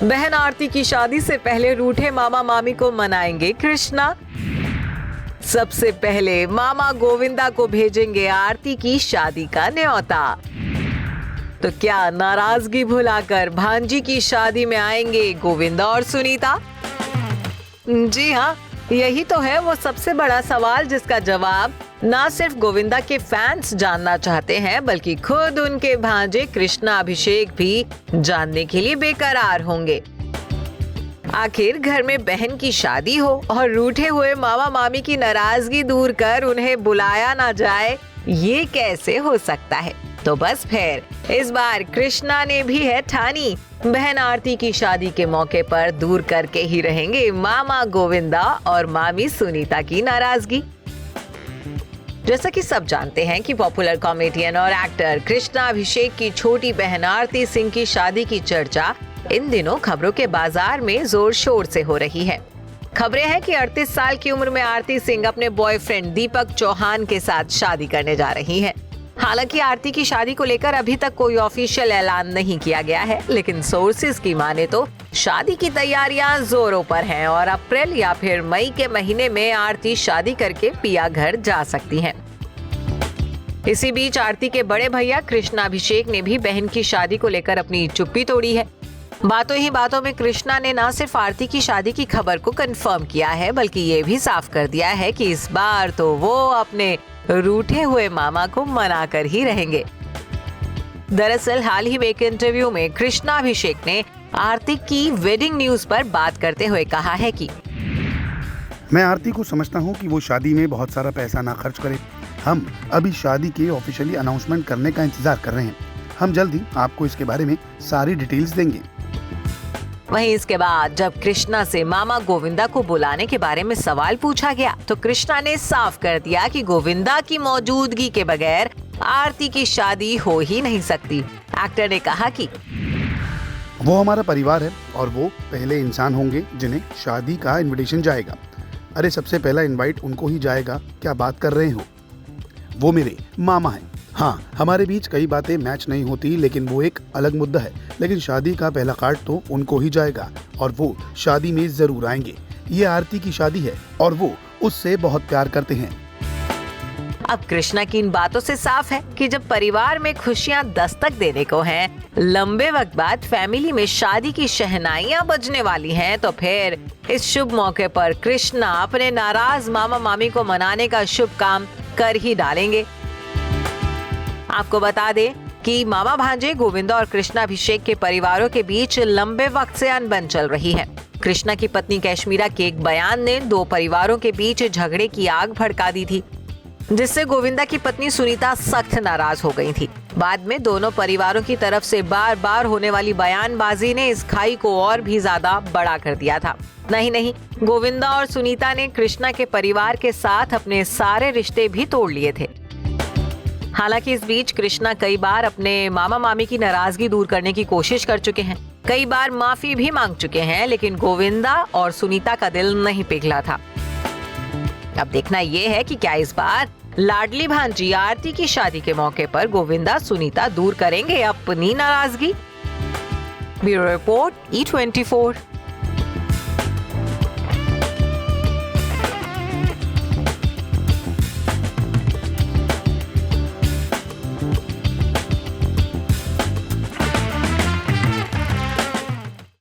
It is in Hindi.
बहन आरती की शादी से पहले रूठे मामा मामी को मनाएंगे कृष्णा। सबसे पहले मामा गोविंदा को भेजेंगे आरती की शादी का न्योता। तो क्या नाराजगी भुलाकर भांजी की शादी में आएंगे गोविंदा और सुनीता? जी हाँ, यही तो है वो सबसे बड़ा सवाल जिसका जवाब ना सिर्फ गोविंदा के फैंस जानना चाहते हैं बल्कि खुद उनके भांजे कृष्णा अभिषेक भी जानने के लिए बेकरार होंगे। आखिर घर में बहन की शादी हो और रूठे हुए मामा मामी की नाराजगी दूर कर उन्हें बुलाया ना जाए, ये कैसे हो सकता है? तो बस फिर इस बार कृष्णा ने भी है ठानी, बहन आरती की शादी के मौके पर दूर करके ही रहेंगे मामा गोविंदा और मामी सुनीता की नाराजगी। जैसा कि सब जानते हैं कि पॉपुलर कॉमेडियन और एक्टर कृष्णा अभिषेक की छोटी बहन आरती सिंह की शादी की चर्चा इन दिनों खबरों के बाजार में जोर शोर से हो रही है। खबरें हैं कि 38 साल की उम्र में आरती सिंह अपने बॉयफ्रेंड दीपक चौहान के साथ शादी करने जा रही हैं। हालांकि आरती की शादी को लेकर अभी तक कोई ऑफिशियल ऐलान नहीं किया गया है, लेकिन सोर्सेज की माने तो शादी की तैयारियां जोरों पर हैं और अप्रैल या फिर मई के महीने में आरती शादी करके पिया घर जा सकती हैं। इसी बीच आरती के बड़े भैया कृष्णा अभिषेक ने भी बहन की शादी को लेकर अपनी चुप्पी तोड़ी है। बातों ही बातों में कृष्णा ने न सिर्फ आरती की शादी की खबर को कंफर्म किया है बल्कि ये भी साफ कर दिया है कि इस बार तो वो अपने रूठे हुए मामा को मनाकर ही रहेंगे। दरअसल हाल ही में एक इंटरव्यू में कृष्णा अभिषेक ने आरती की वेडिंग न्यूज पर बात करते हुए कहा है कि मैं आरती को समझता हूं कि वो शादी में बहुत सारा पैसा ना खर्च करे। हम अभी शादी के ऑफिशियली अनाउंसमेंट करने का इंतजार कर रहे हैं। हम जल्द ही आपको इसके बारे में सारी डिटेल्स देंगे। वहीं इसके बाद जब कृष्णा से मामा गोविंदा को बुलाने के बारे में सवाल पूछा गया तो कृष्णा ने साफ कर दिया कि गोविंदा की मौजूदगी के बगैर आरती की शादी हो ही नहीं सकती। एक्टर ने कहा कि वो हमारा परिवार है और वो पहले इंसान होंगे जिन्हें शादी का इनविटेशन जाएगा। अरे सबसे पहला इनवाइट उनको ही जाएगा, क्या बात कर रहे हो? वो मेरे मामा हैं। हाँ, हमारे बीच कई बातें मैच नहीं होती लेकिन वो एक अलग मुद्दा है। लेकिन शादी का पहला कार्ड तो उनको ही जाएगा और वो शादी में जरूर आएंगे। ये आरती की शादी है और वो उससे बहुत प्यार करते हैं। अब कृष्णा की इन बातों से साफ है कि जब परिवार में खुशियां दस्तक देने को हैं, लंबे वक्त बाद फैमिली में शादी की शहनाइयां बजने वाली हैं, तो फिर इस शुभ मौके पर कृष्णा अपने नाराज मामा मामी को मनाने का शुभ काम कर ही डालेंगे। आपको बता दें कि मामा भांजे गोविंदा और कृष्णा अभिषेक के परिवारों के बीच लंबे वक्त से अनबन चल रही है। कृष्णा की पत्नी कैश्मीरा के एक बयान ने दो परिवारों के बीच झगड़े की आग भड़का दी थी, जिससे गोविंदा की पत्नी सुनीता सख्त नाराज हो गई थी। बाद में दोनों परिवारों की तरफ से बार बार होने वाली बयानबाजी ने इस खाई को और भी ज्यादा बड़ा कर दिया था। नहीं, गोविंदा और सुनीता ने कृष्णा के परिवार के साथ अपने सारे रिश्ते भी तोड़ लिए थे। हालांकि इस बीच कृष्णा कई बार अपने मामा मामी की नाराजगी दूर करने की कोशिश कर चुके हैं, कई बार माफी भी मांग चुके हैं, लेकिन गोविंदा और सुनीता का दिल नहीं पिघला था। अब देखना यह है कि क्या इस बार लाडली भांजी आरती की शादी के मौके पर गोविंदा सुनीता दूर करेंगे अपनी नाराजगी। Bureau report E24।